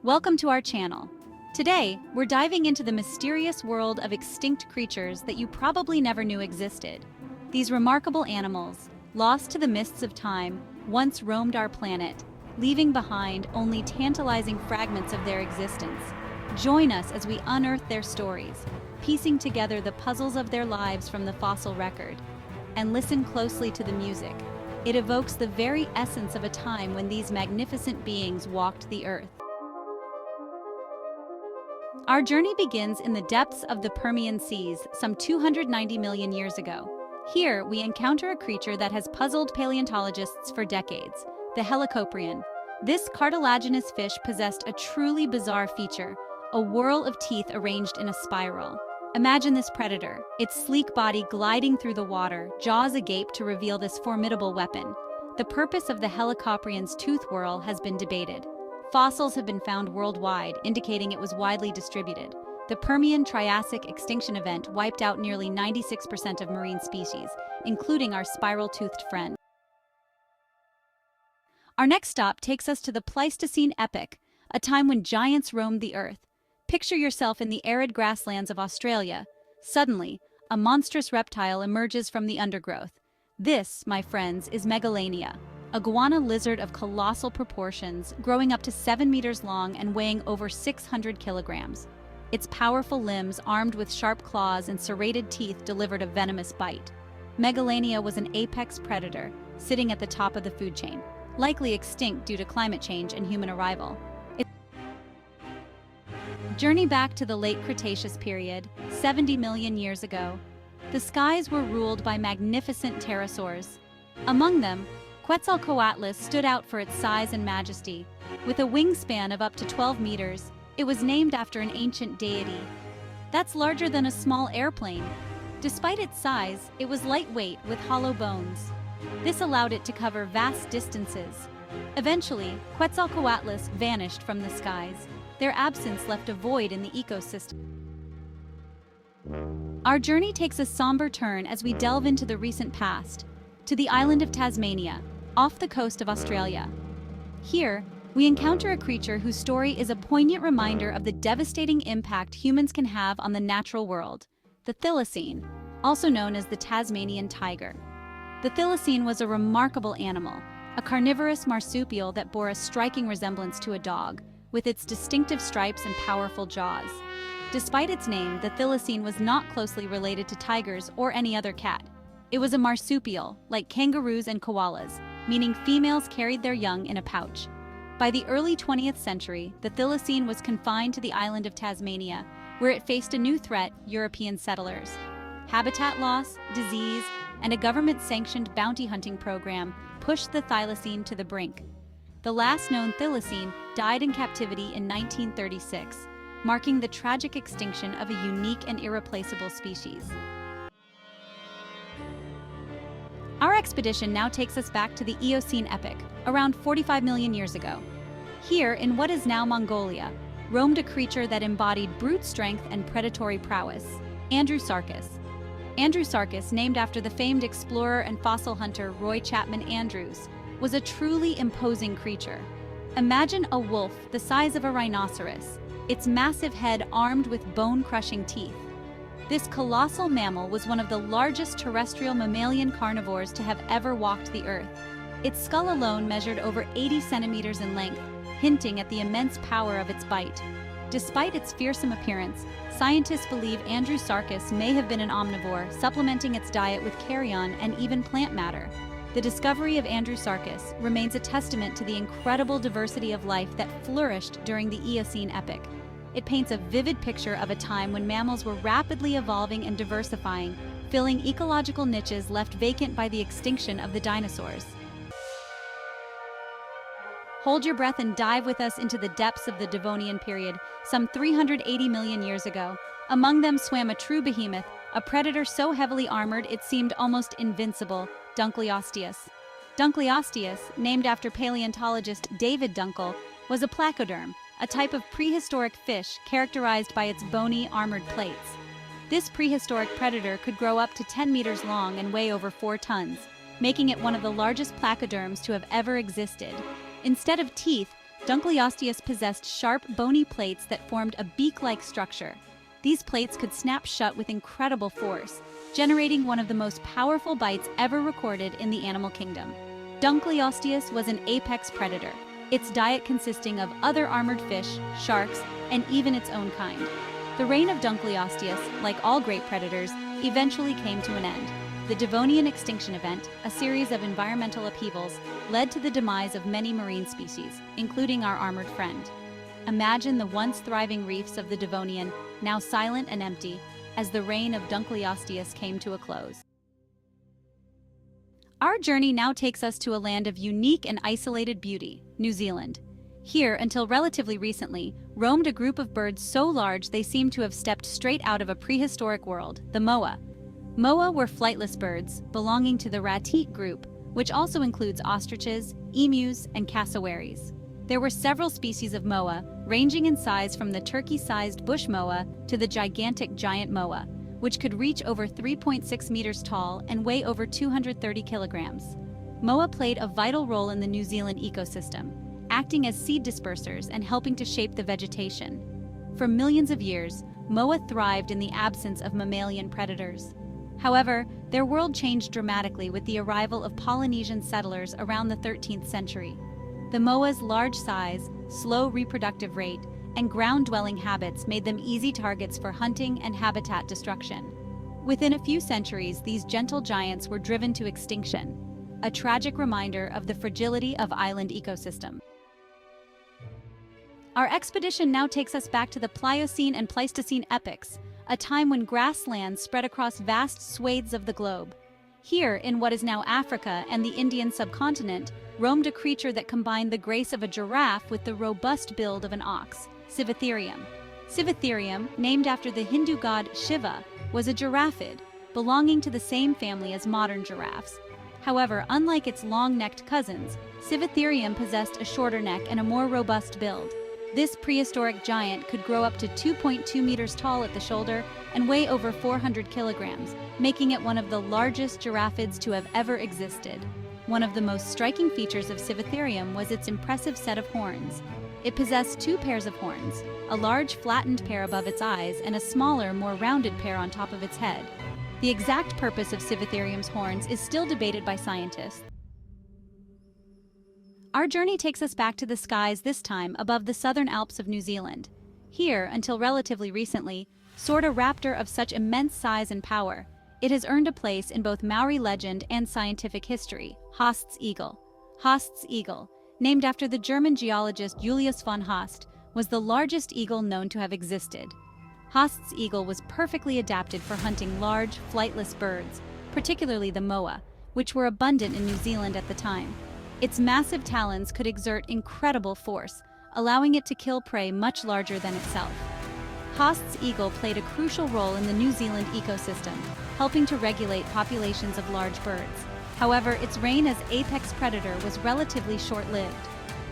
Welcome to our channel. Today, we're diving into the mysterious world of extinct creatures that you probably never knew existed. These remarkable animals, lost to the mists of time, once roamed our planet, leaving behind only tantalizing fragments of their existence. Join us as we unearth their stories, piecing together the puzzles of their lives from the fossil record. And listen closely to the music. It evokes the very essence of a time when these magnificent beings walked the earth. Our journey begins in the depths of the Permian Seas, some 290 million years ago. Here, we encounter a creature that has puzzled paleontologists for decades, the helicoprion. This cartilaginous fish possessed a truly bizarre feature, a whorl of teeth arranged in a spiral. Imagine this predator, its sleek body gliding through the water, jaws agape to reveal this formidable weapon. The purpose of the helicoprion's tooth whorl has been debated. Fossils have been found worldwide, indicating it was widely distributed. The Permian-Triassic extinction event wiped out nearly 96% of marine species, including our spiral-toothed friend. Our next stop takes us to the Pleistocene epoch, a time when giants roamed the earth. Picture yourself in the arid grasslands of Australia. Suddenly, a monstrous reptile emerges from the undergrowth. This, my friends, is Megalania, a guana lizard of colossal proportions, growing up to 7 meters long and weighing over 600 kilograms. Its powerful limbs, armed with sharp claws and serrated teeth, delivered a venomous bite. Megalania was an apex predator, sitting at the top of the food chain, likely extinct due to climate change and human arrival. Journey back to the late Cretaceous period, 70 million years ago. The skies were ruled by magnificent pterosaurs. Among them, Quetzalcoatlus stood out for its size and majesty. With a wingspan of up to 12 meters, it was named after an ancient deity. That's larger than a small airplane. Despite its size, it was lightweight with hollow bones. This allowed it to cover vast distances. Eventually, Quetzalcoatlus vanished from the skies. Their absence left a void in the ecosystem. Our journey takes a somber turn as we delve into the recent past, to the island of Tasmania, off the coast of Australia. Here, we encounter a creature whose story is a poignant reminder of the devastating impact humans can have on the natural world, the thylacine, also known as the Tasmanian tiger. The thylacine was a remarkable animal, a carnivorous marsupial that bore a striking resemblance to a dog, with its distinctive stripes and powerful jaws. Despite its name, the thylacine was not closely related to tigers or any other cat. It was a marsupial, like kangaroos and koalas, meaning females carried their young in a pouch. By the early 20th century, the thylacine was confined to the island of Tasmania, where it faced a new threat: European settlers. Habitat loss, disease, and a government-sanctioned bounty hunting program pushed the thylacine to the brink. The last known thylacine died in captivity in 1936, marking the tragic extinction of a unique and irreplaceable species. Our expedition now takes us back to the Eocene epoch, around 45 million years ago. Here, in what is now Mongolia, roamed a creature that embodied brute strength and predatory prowess, Andrewsarchus. Andrewsarchus, named after the famed explorer and fossil hunter Roy Chapman Andrews, was a truly imposing creature. Imagine a wolf the size of a rhinoceros, its massive head armed with bone-crushing teeth. This colossal mammal was one of the largest terrestrial mammalian carnivores to have ever walked the earth. Its skull alone measured over 80 centimeters in length, hinting at the immense power of its bite. Despite its fearsome appearance, scientists believe Andrewsarchus may have been an omnivore, supplementing its diet with carrion and even plant matter. The discovery of Andrewsarchus remains a testament to the incredible diversity of life that flourished during the Eocene epoch. It paints a vivid picture of a time when mammals were rapidly evolving and diversifying, filling ecological niches left vacant by the extinction of the dinosaurs. Hold your breath and dive with us into the depths of the Devonian period, some 380 million years ago. Among them swam a true behemoth, a predator so heavily armored it seemed almost invincible, Dunkleosteus. Dunkleosteus, named after paleontologist David Dunkel, was a placoderm, a type of prehistoric fish characterized by its bony, armored plates. This prehistoric predator could grow up to 10 meters long and weigh over 4 tons, making it one of the largest placoderms to have ever existed. Instead of teeth, Dunkleosteus possessed sharp, bony plates that formed a beak-like structure. These plates could snap shut with incredible force, generating one of the most powerful bites ever recorded in the animal kingdom. Dunkleosteus was an apex predator, its diet consisting of other armored fish, sharks, and even its own kind. The reign of Dunkleosteus, like all great predators, eventually came to an end. The Devonian extinction event, a series of environmental upheavals, led to the demise of many marine species, including our armored friend. Imagine the once thriving reefs of the Devonian, now silent and empty, as the reign of Dunkleosteus came to a close. Our journey now takes us to a land of unique and isolated beauty, New Zealand. Here, until relatively recently, roamed a group of birds so large they seemed to have stepped straight out of a prehistoric world, the moa. Moa were flightless birds, belonging to the ratite group, which also includes ostriches, emus, and cassowaries. There were several species of moa, ranging in size from the turkey-sized bush moa to the gigantic giant moa, which could reach over 3.6 meters tall and weigh over 230 kilograms. Moa played a vital role in the New Zealand ecosystem, acting as seed dispersers and helping to shape the vegetation. For millions of years, moa thrived in the absence of mammalian predators. However, their world changed dramatically with the arrival of Polynesian settlers around the 13th century. The moa's large size, slow reproductive rate, and ground-dwelling habits made them easy targets for hunting and habitat destruction. Within a few centuries, these gentle giants were driven to extinction, a tragic reminder of the fragility of island ecosystem. Our expedition now takes us back to the Pliocene and Pleistocene epochs, a time when grasslands spread across vast swathes of the globe. Here, in what is now Africa and the Indian subcontinent, roamed a creature that combined the grace of a giraffe with the robust build of an ox, Sivatherium. Sivatherium, named after the Hindu god Shiva, was a giraffid, belonging to the same family as modern giraffes. However, unlike its long-necked cousins, Sivatherium possessed a shorter neck and a more robust build. This prehistoric giant could grow up to 2.2 meters tall at the shoulder and weigh over 400 kilograms, making it one of the largest giraffids to have ever existed. One of the most striking features of Sivatherium was its impressive set of horns. It possessed two pairs of horns, a large flattened pair above its eyes and a smaller, more rounded pair on top of its head. The exact purpose of Sivatherium's horns is still debated by scientists. Our journey takes us back to the skies, this time above the southern Alps of New Zealand. Here, until relatively recently, soared a raptor of such immense size and power. It has earned a place in both Maori legend and scientific history, Haast's eagle. Haast's eagle, named after the German geologist Julius von Haast, was the largest eagle known to have existed. Haast's eagle was perfectly adapted for hunting large, flightless birds, particularly the moa, which were abundant in New Zealand at the time. Its massive talons could exert incredible force, allowing it to kill prey much larger than itself. Haast's eagle played a crucial role in the New Zealand ecosystem, helping to regulate populations of large birds. However, its reign as apex predator was relatively short-lived.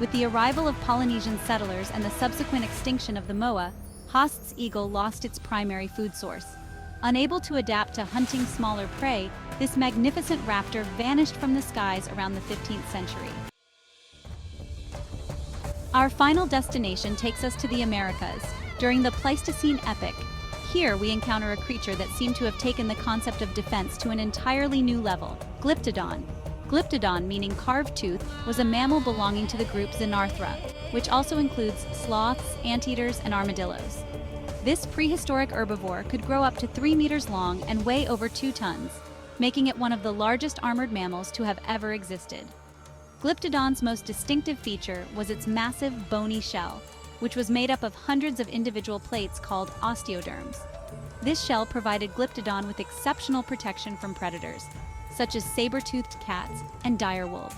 With the arrival of Polynesian settlers and the subsequent extinction of the moa, Haast's eagle lost its primary food source. Unable to adapt to hunting smaller prey, this magnificent raptor vanished from the skies around the 15th century. Our final destination takes us to the Americas, during the Pleistocene epoch. Here we encounter a creature that seemed to have taken the concept of defense to an entirely new level, Glyptodon. Glyptodon, meaning carved tooth, was a mammal belonging to the group Xenarthra, which also includes sloths, anteaters, and armadillos. This prehistoric herbivore could grow up to 3 meters long and weigh over 2 tons, making it one of the largest armored mammals to have ever existed. Glyptodon's most distinctive feature was its massive, bony shell, which was made up of hundreds of individual plates called osteoderms. This shell provided Glyptodon with exceptional protection from predators, such as saber-toothed cats and dire wolves.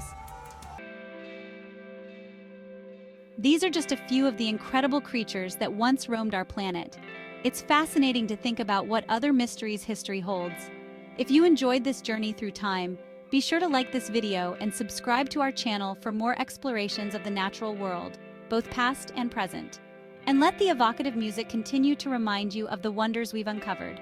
These are just a few of the incredible creatures that once roamed our planet. It's fascinating to think about what other mysteries history holds. If you enjoyed this journey through time, be sure to like this video and subscribe to our channel for more explorations of the natural world, both past and present. And let the evocative music continue to remind you of the wonders we've uncovered.